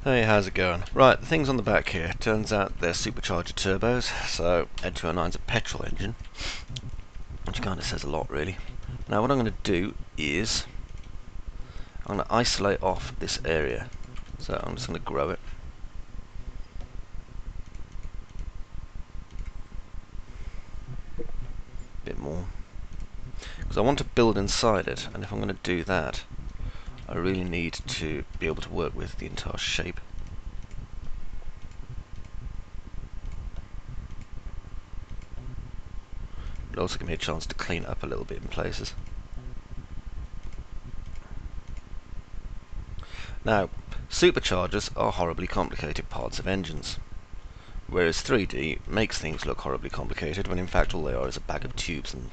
Hey, how's it going? Right, the things on the back here, turns out they're supercharger turbos, so Ed209's a petrol engine, which kind of says a lot really. Now what I'm going to do is, I'm going to isolate off this area, so I'm just going to grow it. A bit more. Because I want to build inside it, and if I'm going to do that, I really need to be able to work with the entire shape. It'll also give me a chance to clean it up a little bit in places. Now, superchargers are horribly complicated parts of engines, whereas 3D makes things look horribly complicated when in fact all they are is a bag of tubes and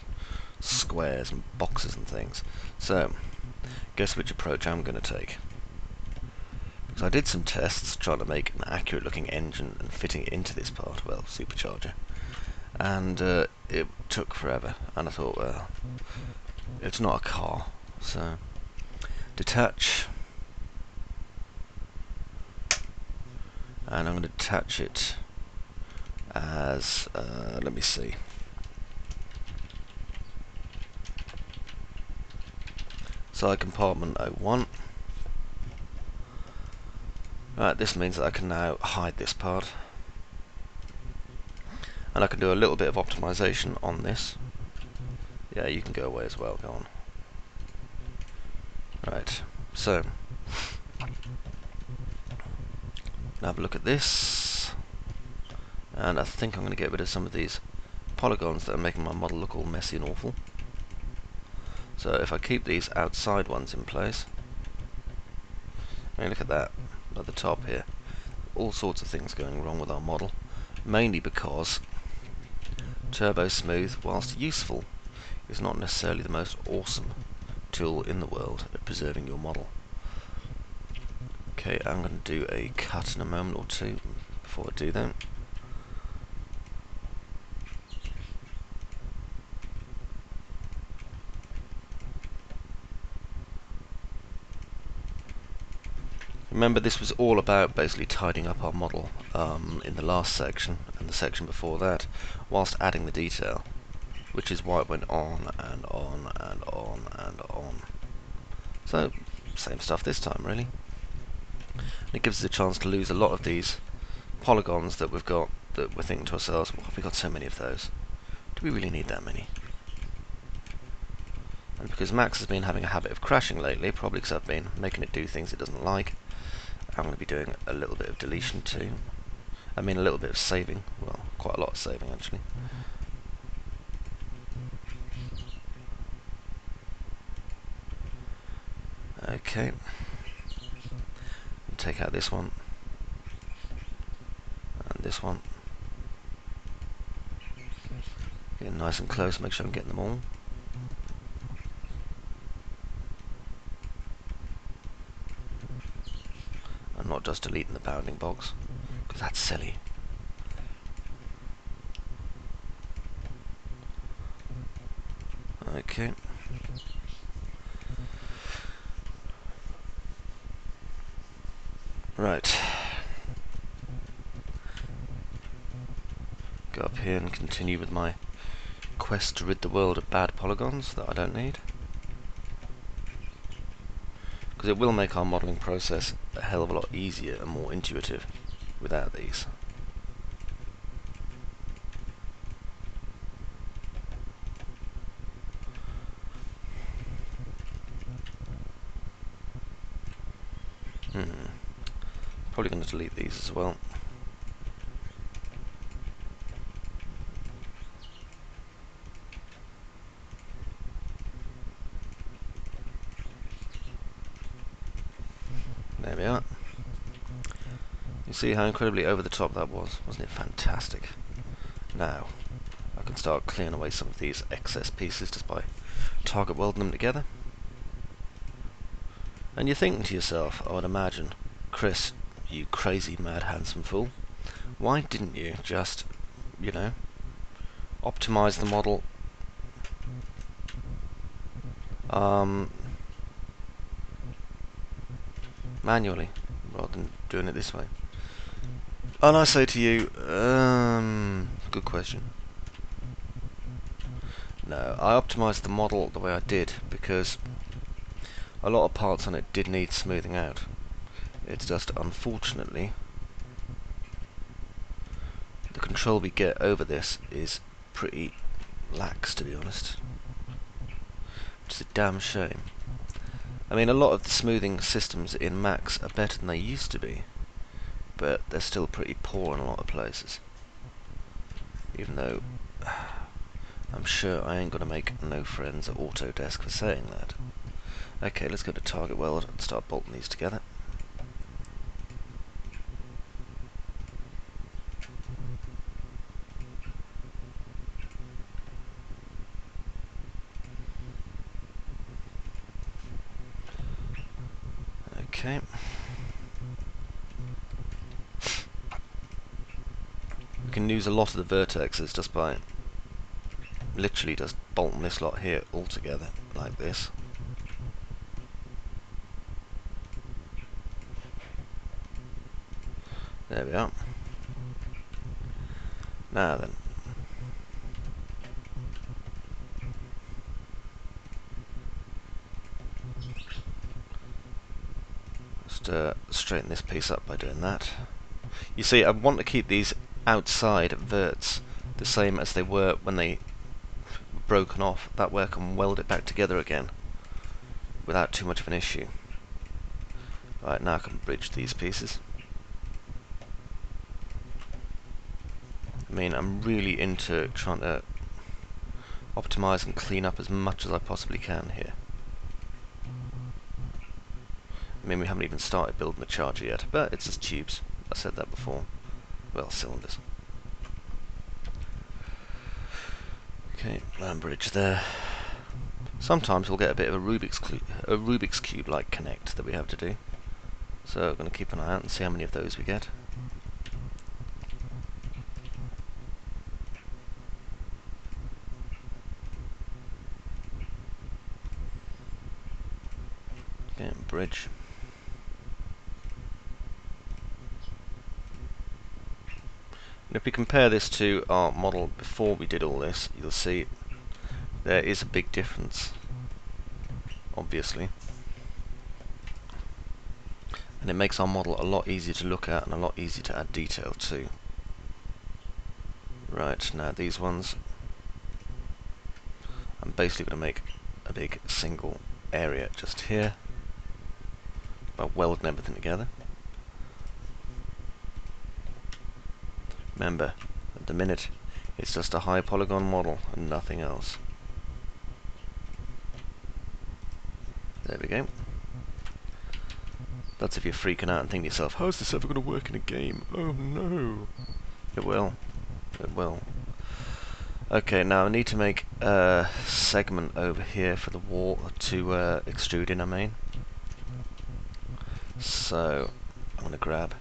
squares and boxes and things. So, guess which approach I'm going to take. So I did some tests trying to make an accurate looking engine and fitting it into this part, well, supercharger, and it took forever, and I thought, well, it's not a car, so detach, and I'm going to detach it as, let me see, side compartment 01. Right, this means that I can now hide this part, and I can do a little bit of optimization on this. Yeah, you can go away as well, go on. Right, so have a look at this, and I think I'm going to get rid of some of these polygons that are making my model look all messy and awful. So if I keep these outside ones in place, I mean, look at that at the top here, all sorts of things going wrong with our model, mainly because Turbo Smooth, whilst useful, is not necessarily the most awesome tool in the world at preserving your model. Okay, I'm going to do a cut in a moment or two before I do that. Remember, this was all about basically tidying up our model in the last section and the section before that, whilst adding the detail, which is why it went on and on and on and on. So, same stuff this time really. And it gives us a chance to lose a lot of these polygons that we've got, that we're thinking to ourselves, well, we've got so many of those. Do we really need that many? And because Max has been having a habit of crashing lately, probably because I've been making it do things it doesn't like, I'm going to be doing a little bit of deletion too. I mean a little bit of saving, well, quite a lot of saving actually. Okay. Take out this one, and this one. Get nice and close, make sure I'm getting them all. I'm not just deleting the bounding box, because that's silly. Okay. Right. Go up here and continue with my quest to rid the world of bad polygons that I don't need. Because it will make our modelling process a hell of a lot easier and more intuitive without these. Probably going to delete these as well. There we are. You see how incredibly over the top that was? Wasn't it fantastic? Now, I can start clearing away some of these excess pieces just by target welding them together. And you're thinking to yourself, I would imagine, Chris, you crazy mad handsome fool, why didn't you just, you know, optimize the model manually rather than doing it this way? And I say to you, good question. No, I optimised the model the way I did because a lot of parts on it did need smoothing out. It's just, unfortunately, the control we get over this is pretty lax, to be honest. Which is a damn shame. I mean, a lot of the smoothing systems in Max are better than they used to be, but they're still pretty poor in a lot of places. Even though I'm sure I ain't gonna make no friends at Autodesk for saying that. Okay, let's go to Target World and start bolting these together. Okay. We can use a lot of the vertexes just by literally just bolting this lot here all together, like this. There we are. Now then. Just straighten this piece up by doing that. You see, I want to keep these outside verts the same as they were when they were broken off. That way I can weld it back together again without too much of an issue. Right, now I can bridge these pieces. I mean, I'm really into trying to optimize and clean up as much as I possibly can here. I mean, we haven't even started building the charger yet, but it's just tubes. I said that before. Well, cylinders. Okay, and bridge there. Sometimes we'll get a bit of a Rubik's Cube like connect that we have to do. So I'm going to keep an eye out and see how many of those we get. Okay, bridge. And if we compare this to our model before we did all this, you'll see there is a big difference, obviously. And it makes our model a lot easier to look at and a lot easier to add detail to. Right, now these ones, I'm basically going to make a big single area just here by welding everything together. Remember, at the minute, it's just a high polygon model and nothing else. There we go. That's if you're freaking out and thinking to yourself, how is this ever going to work in a game? Oh no! It will. It will. Okay, now I need to make a segment over here for the wall to extrude in, I mean. So, I'm going to grab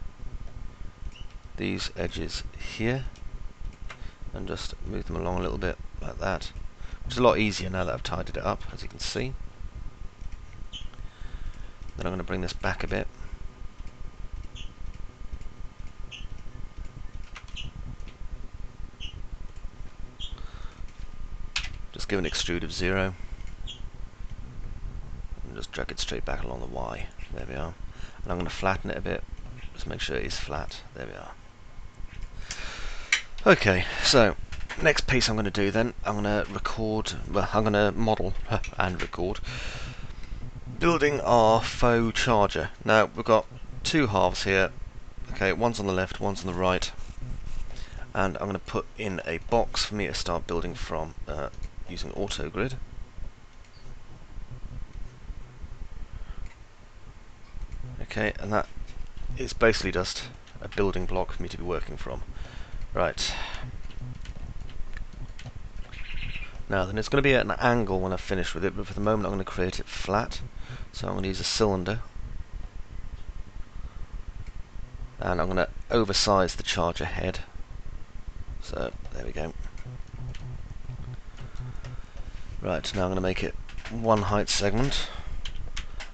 these edges here and just move them along a little bit like that, which is a lot easier now that I've tidied it up, as you can see. Then I'm going to bring this back a bit. Just give an extrude of 0 and just drag it straight back along the Y. There we are. And I'm going to flatten it a bit, just make sure it is flat. There we are. Okay, so next piece I'm going to do then, I'm going to record, well, I'm going to model and record building our faux charger. Now we've got two halves here. Okay, one's on the left, one's on the right, and I'm going to put in a box for me to start building from using AutoGrid. Okay, and that is basically just a building block for me to be working from. Right. Now then, it's going to be at an angle when I finish with it, but for the moment I'm going to create it flat. So I'm going to use a cylinder, and I'm going to oversize the charger head. So there we go. Right, now I'm going to make it one height segment.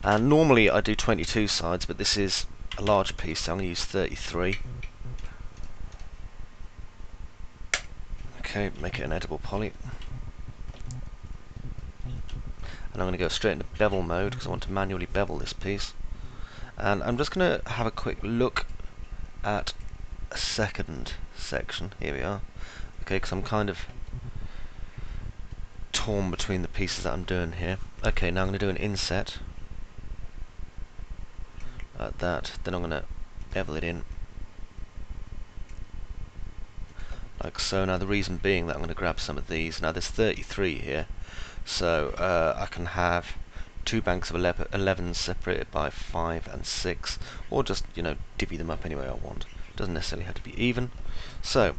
And normally I do 22 sides, but this is a larger piece, so I'm going to use 33. Okay, make it an edible poly. And I'm going to go straight into bevel mode because I want to manually bevel this piece. And I'm just going to have a quick look at a second section. Here we are. Okay, because I'm kind of torn between the pieces that I'm doing here. Okay, now I'm going to do an inset. Like that. Then I'm going to bevel it in. Like so. Now the reason being that I'm going to grab some of these. Now there's 33 here. So I can have two banks of 11 separated by 5 and 6, or just, you know, divvy them up any way I want. Doesn't necessarily have to be even. So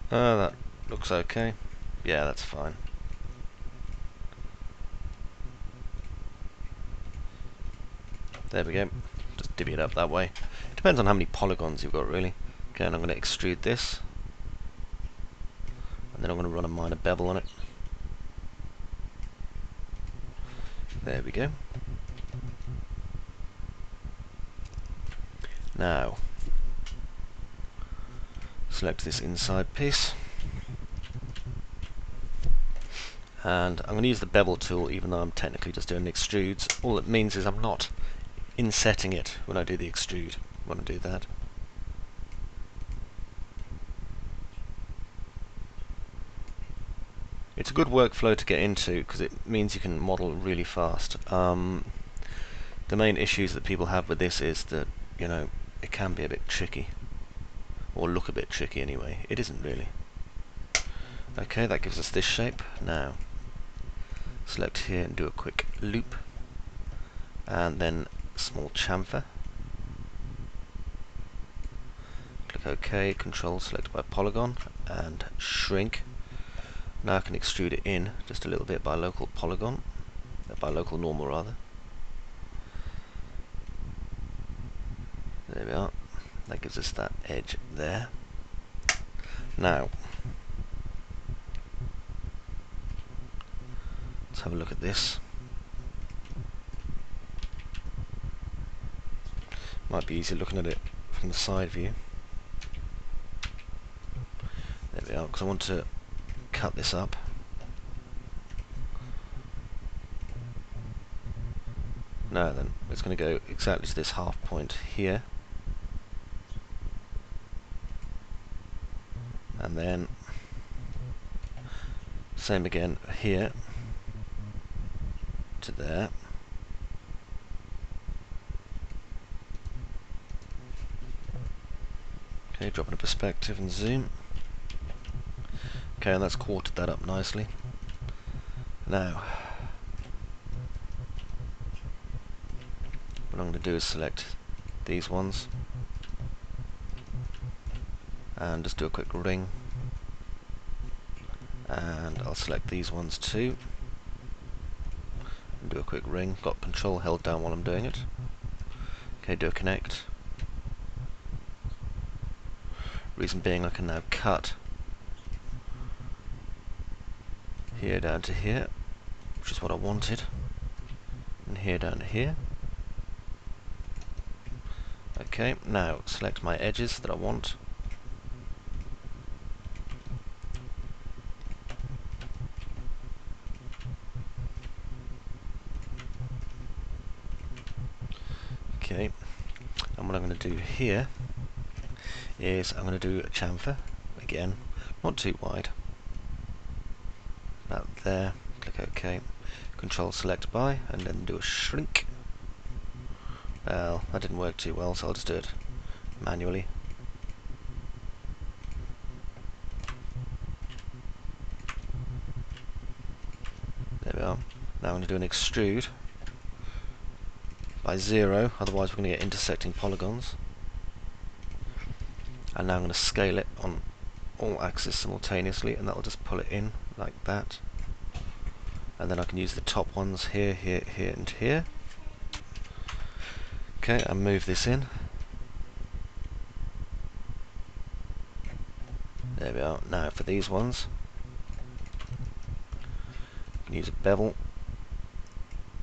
that looks okay. Yeah, that's fine. There we go. Just divvy it up that way. Depends on how many polygons you've got, really. Okay, and I'm going to extrude this. And then I'm going to run a minor bevel on it. There we go. Now, select this inside piece. And I'm going to use the bevel tool, even though I'm technically just doing extrudes. All it means is I'm not insetting it when I do the extrude. When I do that. It's a good workflow to get into because it means you can model really fast. The main issues that people have with this is that, you know, it can be a bit tricky. Or look a bit tricky anyway. It isn't really. Okay, that gives us this shape. Now, select here and do a quick loop. And then small chamfer. Click OK, control select by polygon and shrink. Now I can extrude it in just a little bit by local polygon, by local normal rather. There we are. That gives us that edge there. Now, let's have a look at this. Might be easier looking at it from the side view. There we are, because I want to cut this up. Now then, it's going to go exactly to this half point here. And then, same again here to there. Okay, drop in a perspective and zoom. Okay, and that's quartered that up nicely. Now, what I'm going to do is select these ones and just do a quick ring, and I'll select these ones too and do a quick ring. Got control held down while I'm doing it. Okay, do a connect. Reason being I can now cut here down to here, which is what I wanted, and here down to here. Okay, now select my edges that I want. Okay, and what I'm going to do here is I'm going to do a chamfer again, not too wide. About there, click OK, control select by, and then do a shrink. Well, that didn't work too well, so I'll just do it manually. There we are. Now I'm going to do an extrude by 0, otherwise we're going to get intersecting polygons. And now I'm going to scale it on all axes simultaneously, and that'll just pull it in like that. And then I can use the top ones here, here, here, and here. Okay, and move this in. There we are. Now for these ones, you can use a bevel.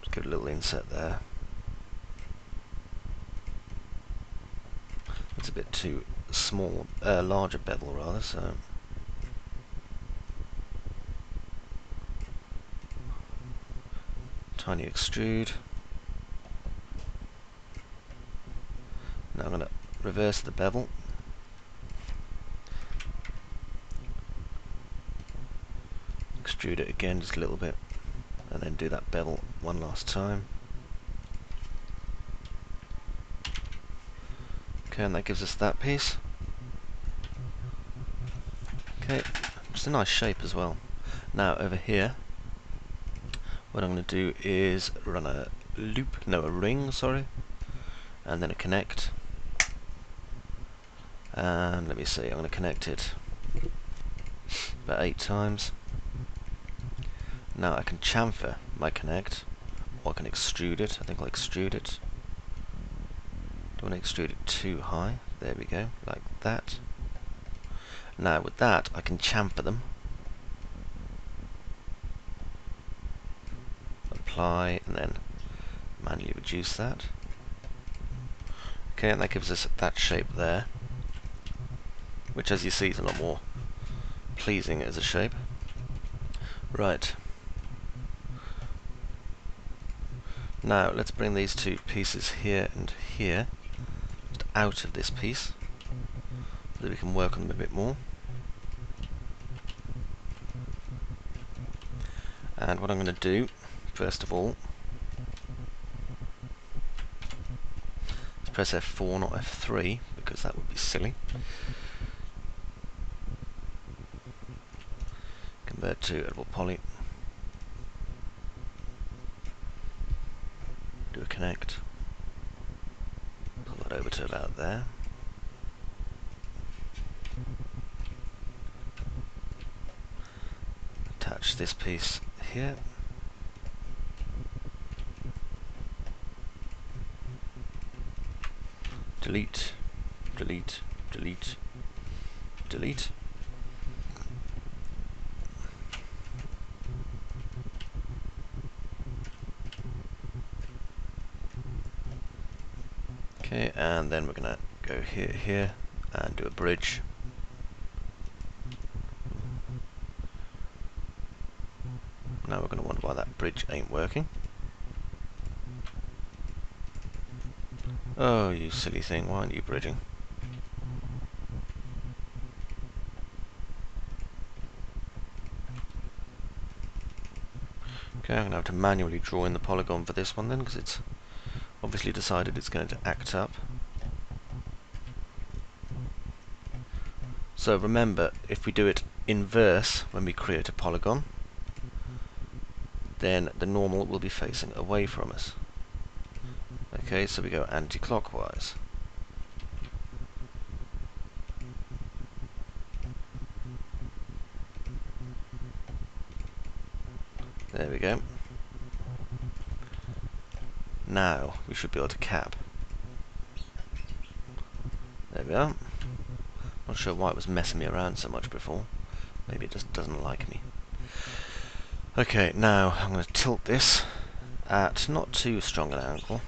Just give it a little inset there. It's a bit too small, larger bevel rather, so tiny extrude. Now I'm going to reverse the bevel. Extrude it again just a little bit, and then do that bevel one last time. Okay, and that gives us that piece. Okay, it's a nice shape as well. Now over here, what I'm going to do is run a ring, sorry, and then a connect. And let me see, I'm going to connect it about 8 times. Now I can chamfer my connect, or I can extrude it. I think I'll extrude it. Don't want to extrude it too high. There we go, like that. Now with that, I can chamfer them. Apply, and then manually reduce that. Okay, and that gives us that shape there, which as you see is a lot more pleasing as a shape. Right. Now let's bring these two pieces here and here just out of this piece so that we can work on them a bit more. And what I'm going to do, first of all, is press F4, not F3, because that would be silly. Convert to editable poly. Do a connect. Pull that over to about there. Attach this piece here. Delete, delete, delete, delete. Okay, and then we're going to go here, and do a bridge. Now we're going to wonder why that bridge ain't working. Oh, you silly thing, why aren't you bridging? Okay, I'm going to have to manually draw in the polygon for this one then, because it's obviously decided it's going to act up. So remember, if we do it inverse when we create a polygon, then the normal will be facing away from us. Okay, so we go anti-clockwise. There we go. Now we should be able to cap. There we are. Not sure why it was messing me around so much before. Maybe it just doesn't like me. Okay, now I'm going to tilt this at not too strong an angle.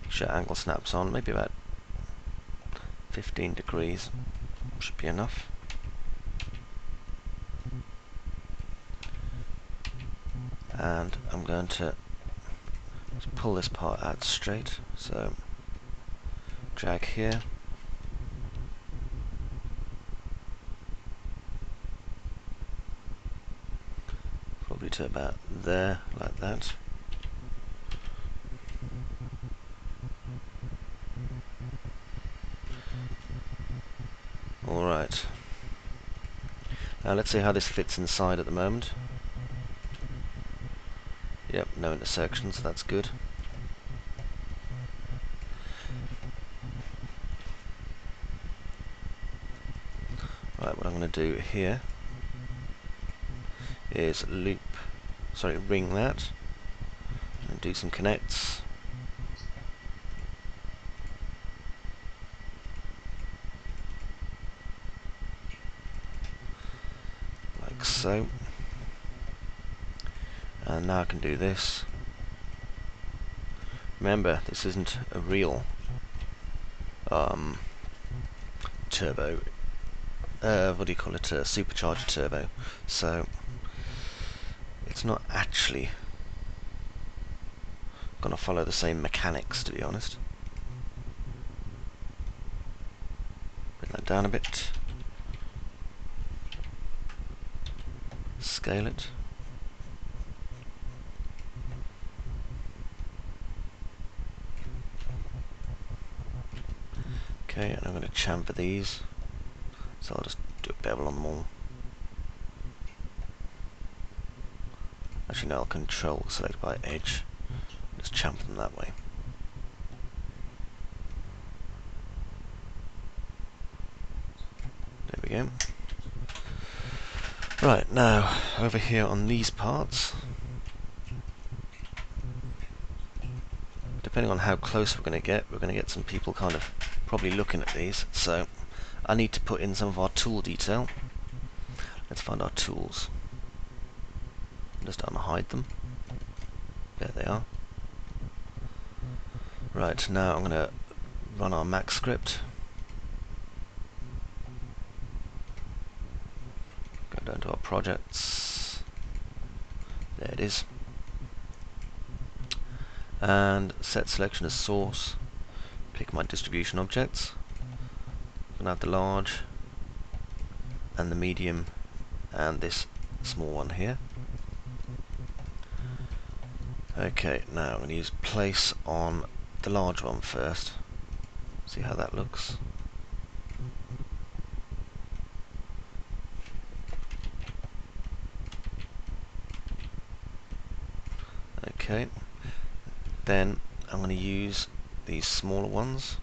Sure, angle snaps on, maybe about 15 degrees. Should be enough. And I'm going to just pull this part out straight. So drag here. Probably to about there, like that. Alright. Now let's see how this fits inside at the moment. Yep, no intersections, that's good. Right, what I'm going to do here is ring that, and do some connects. like so. And now I can do this. Remember, this isn't a real turbo, what do you call it, a supercharger turbo, so it's not actually gonna follow the same mechanics, to be honest. Bring that down a bit, scale it. Okay, and I'm going to chamfer these, so I'll just do a bevel on them all. Actually no, I'll control select by edge, just chamfer them that way. There we go. Right, now over here on these parts, depending on how close we're going to get some people kind of probably looking at these, so I need to put in some of our tool detail. Let's find our tools. Just unhide them. There they are. Right, now I'm going to run our Max script. Go down to our projects. There it is. And set selection as source. Pick my distribution objects. I'm going to have the large and the medium and this small one here. Okay, now I'm going to use place on the large one first. See how that looks. Okay, then I'm going to use these smaller ones.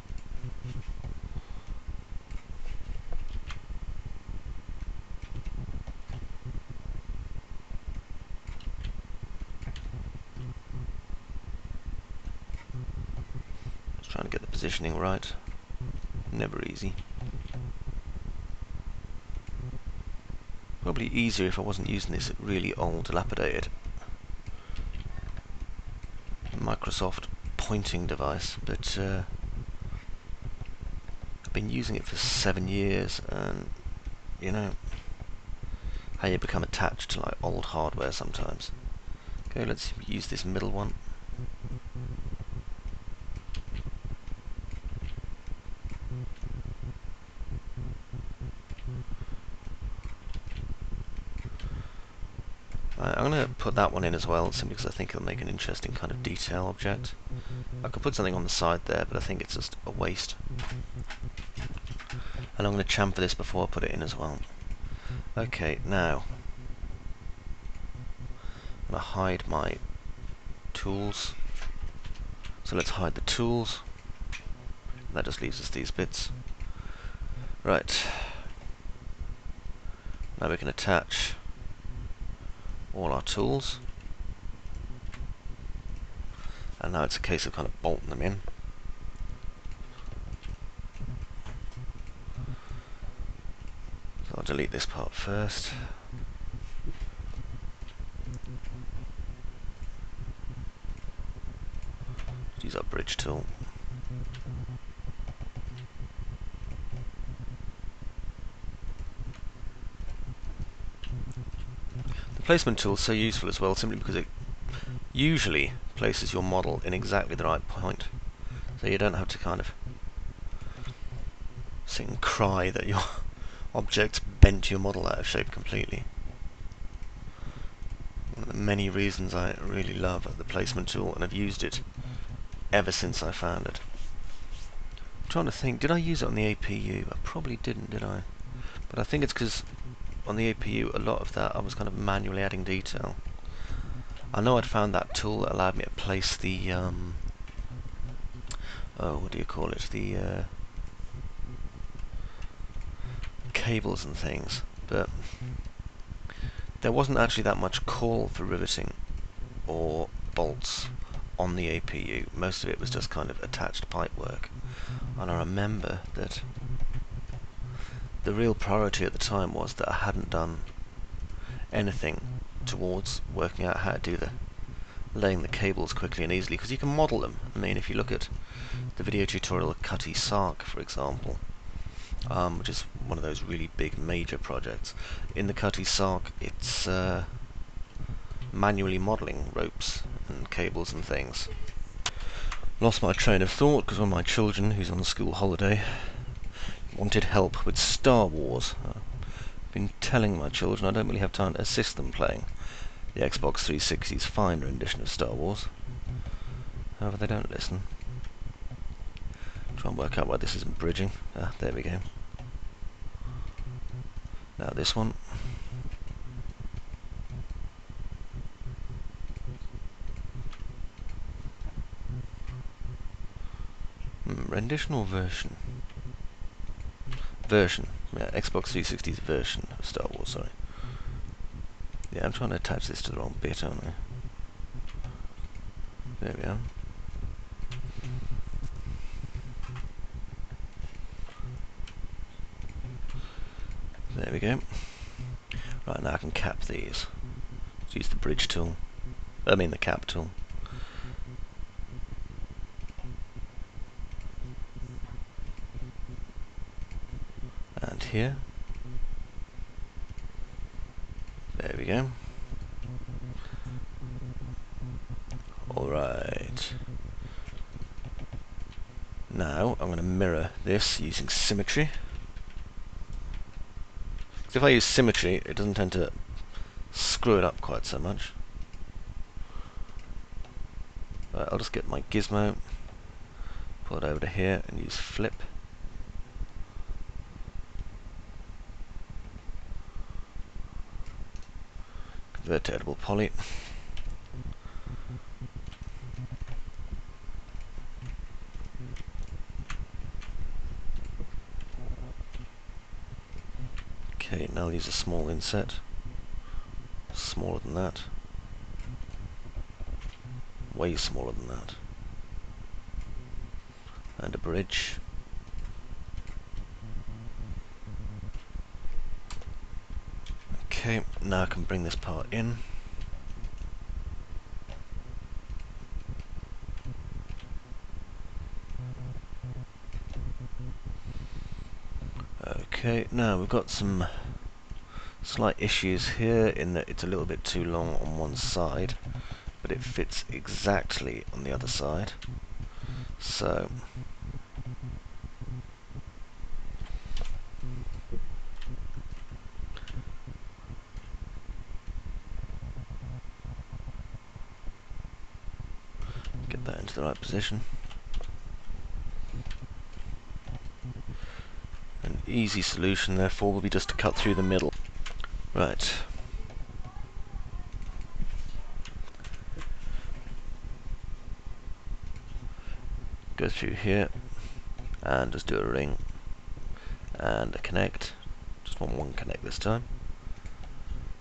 Just trying to get the positioning right. Never easy. Probably easier if I wasn't using this really old, dilapidated Microsoft pointing device, but I've been using it for 7 years, and you know how you become attached to like old hardware sometimes. Okay, let's use this middle one. I'm going to put that one in as well, simply because I think it'll make an interesting kind of detail object. I could put something on the side there, but I think it's just a waste. And I'm going to chamfer this before I put it in as well. Okay, now I'm going to hide my tools. So let's hide the tools. That just leaves us these bits. Right. Now we can attach all our tools. And now it's a case of kind of bolting them in. So I'll delete this part first. Use our bridge tool. The placement tool is so useful as well, simply because it usually places your model in exactly the right point. So you don't have to kind of sit and cry that your object bent your model out of shape completely. One of the many reasons I really love the placement tool, and I've used it ever since I found it. I'm trying to think, did I use it on the APU? I probably didn't, did I? But I think it's because on the APU, a lot of that I was kind of manually adding detail. I know I'd found that tool that allowed me to place the, oh, what do you call it? The cables and things, but there wasn't actually that much call for riveting or bolts on the APU. Most of it was just kind of attached pipe work. And I remember that the real priority at the time was that I hadn't done anything towards working out how to do the laying the cables quickly and easily, because you can model them. I mean, if you look at the video tutorial of Cutty Sark, for example, which is one of those really big major projects, in the Cutty Sark it's manually modelling ropes and cables and things. Lost my train of thought because one of my children, who's on school holiday, wanted help with Star Wars. I've been telling my children I don't really have time to assist them playing the Xbox 360's fine rendition of Star Wars. However, they don't listen. Try and work out why this isn't bridging. Ah, there we go. Now this one. Rendition or version? Version. Yeah, Xbox 360's version of Star Wars, sorry. Yeah, I'm trying to attach this to the wrong bit, aren't I? There we are. There we go. Right, now I can cap these. Let's use the bridge tool. I mean the cap tool. And here. There we go. Alright. Now I'm going to mirror this using symmetry. So if I use symmetry, it doesn't tend to screw it up quite so much. Right, I'll just get my gizmo, pull it over to here and use flip. Convert to editable poly. Okay, now I'll use a small inset. Smaller than that. Way smaller than that. And a bridge. Okay, now I can bring this part in. Okay, now we've got some slight issues here in that it's a little bit too long on one side, but it fits exactly on the other side. So get that into the right position. An easy solution therefore will be just to cut through the middle. Right. Go through here and just do a ring and a connect. Just want one connect this time.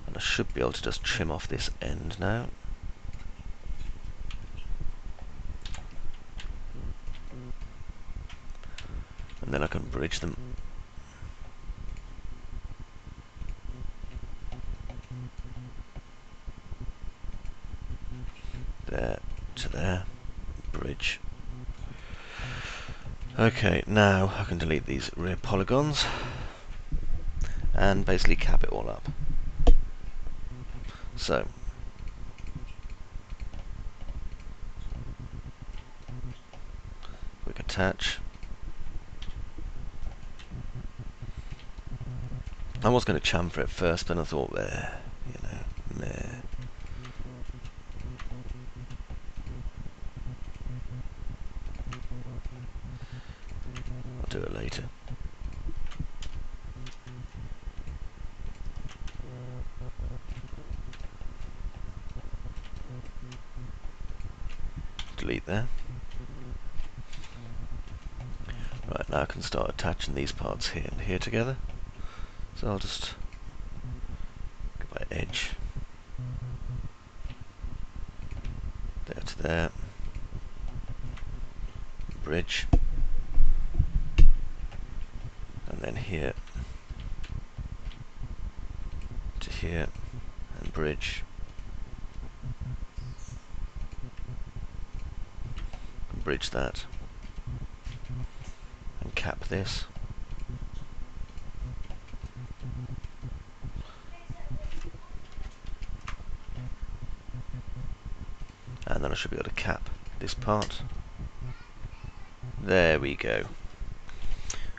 And I should be able to just trim off this end now. And then I can bridge them. There to there. Bridge. Okay, now I can delete these rear polygons and basically cap it all up. So quick attach. I was going to chamfer it first, but I thought, meh. I'll do it later. Delete there. Right, now I can start attaching these parts here and here together. So I'll just get my edge there to there, bridge, and then here to here, bridge, bridge that, and cap this. And then I should be able to cap this part. There we go.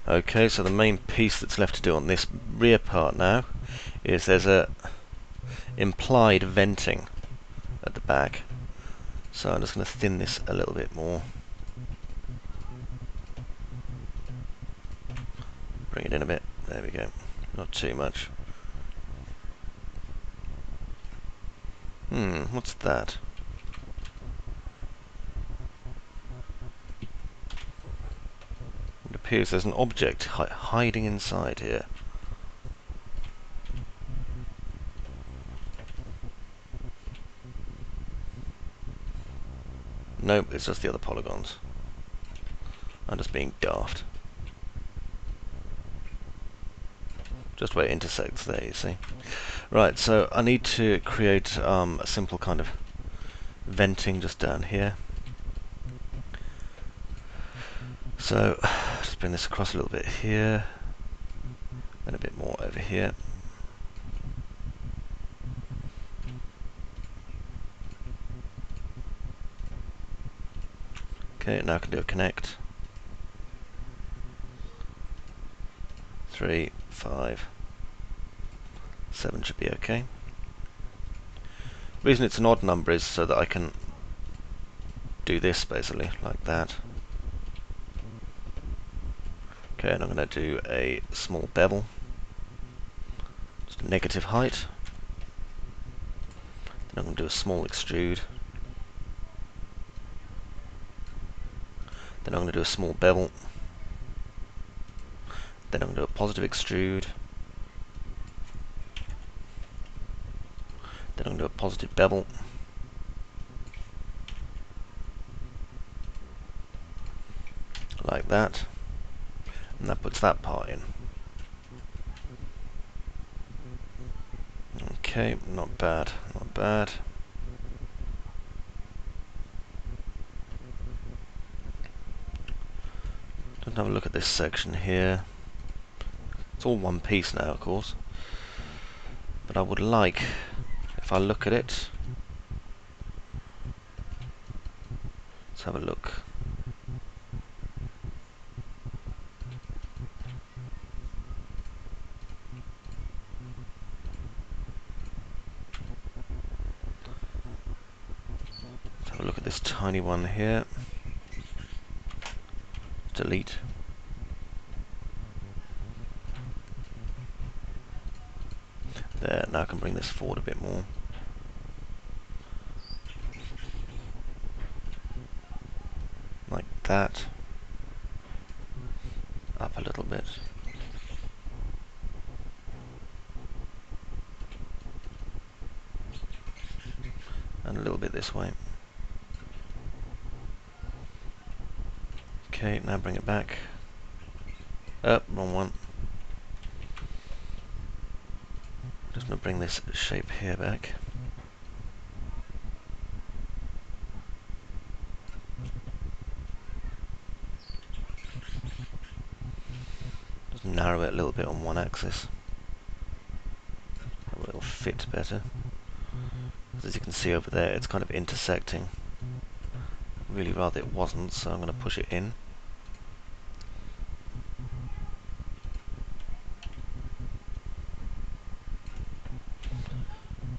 Okay, so the main piece that's left to do on this rear part now is there's a implied venting at the back. So I'm just going to thin this a little bit more. Bring it in a bit. There we go. Not too much. What's that? It appears there's an object hiding inside here. Nope, it's just the other polygons. I'm just being daft. Just where it intersects there, you see. Right, so I need to create a simple kind of venting just down here. So, just bring this across a little bit here, and a bit more over here. Okay, now I can do a connect. 3, 5, 7 should be okay. The reason it's an odd number is so that I can do this basically, like that. Okay, and I'm going to do a small bevel, just a negative height. Then I'm going to do a small extrude. Then I'm going to do a small bevel. Then I'm going to do a positive extrude. Then I'm going to do a positive bevel. Like that. And that puts that part in. Okay, not bad, not bad. Just have a look at this section here. It's all one piece now, of course. But I would like, if I look at it, let's have a look. Let's have a look at this tiny one here. Delete. There, now I can bring this forward a bit more. Like that. Up a little bit. And a little bit this way. Okay, now bring it back. Wrong one. Just going to bring this shape here back. Just narrow it a little bit on one axis. It'll fit better. As you can see over there, it's kind of intersecting. Really rather it wasn't, so I'm going to push it in.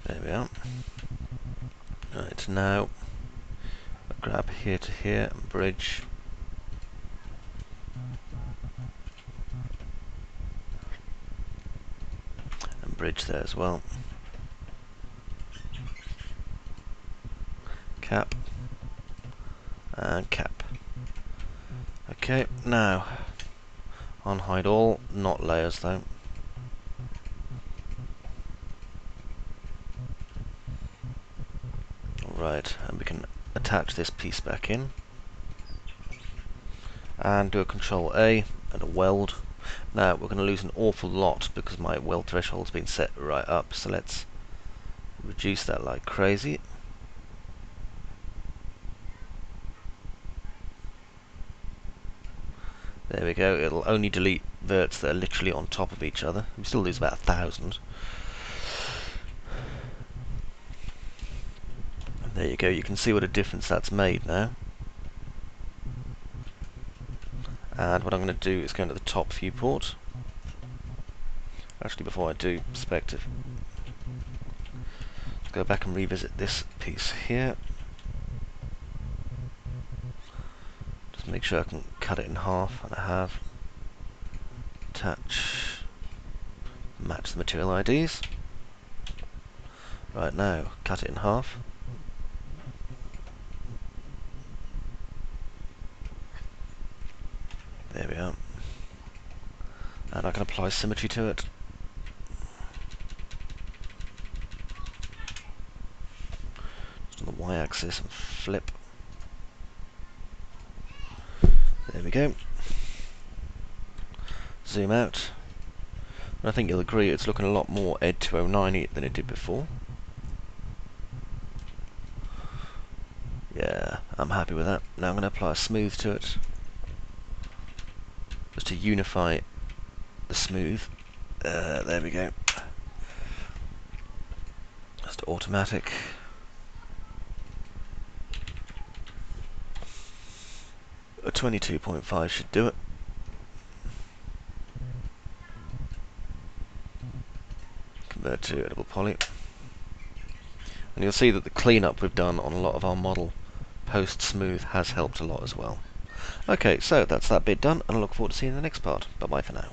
There we are. Right, now grab here to here and bridge. And bridge there as well. Cap. And cap. Okay, now unhide all, not layers though. Right, and we can attach this piece back in. And do a Control A and a weld. Now we're going to lose an awful lot because my weld threshold's been set right up, so let's Reduce that like crazy. There we go. It'll only delete verts that are literally on top of each other. We still lose about 1,000. There you go. You can see what a difference that's made now. And what I'm going to do is go into the top viewport. Actually, before I do, perspective. Let's go back and revisit this piece here. Just make sure I can cut it in half, and I have. Attach. Match the material IDs. Right, now, cut it in half. There we are. And I can apply symmetry to it. Just on the y-axis and flip. There we go. Zoom out. And I think you'll agree it's looking a lot more Ed 209 than it did before. Yeah, I'm happy with that. Now I'm going to apply a smooth to it. Just to unify the smooth. There we go. Just automatic. A 22.5 should do it. Convert to editable poly. And you'll see that the cleanup we've done on a lot of our model post-smooth has helped a lot as well. Okay, so that's that bit done, and I look forward to seeing the next part. Bye-bye for now.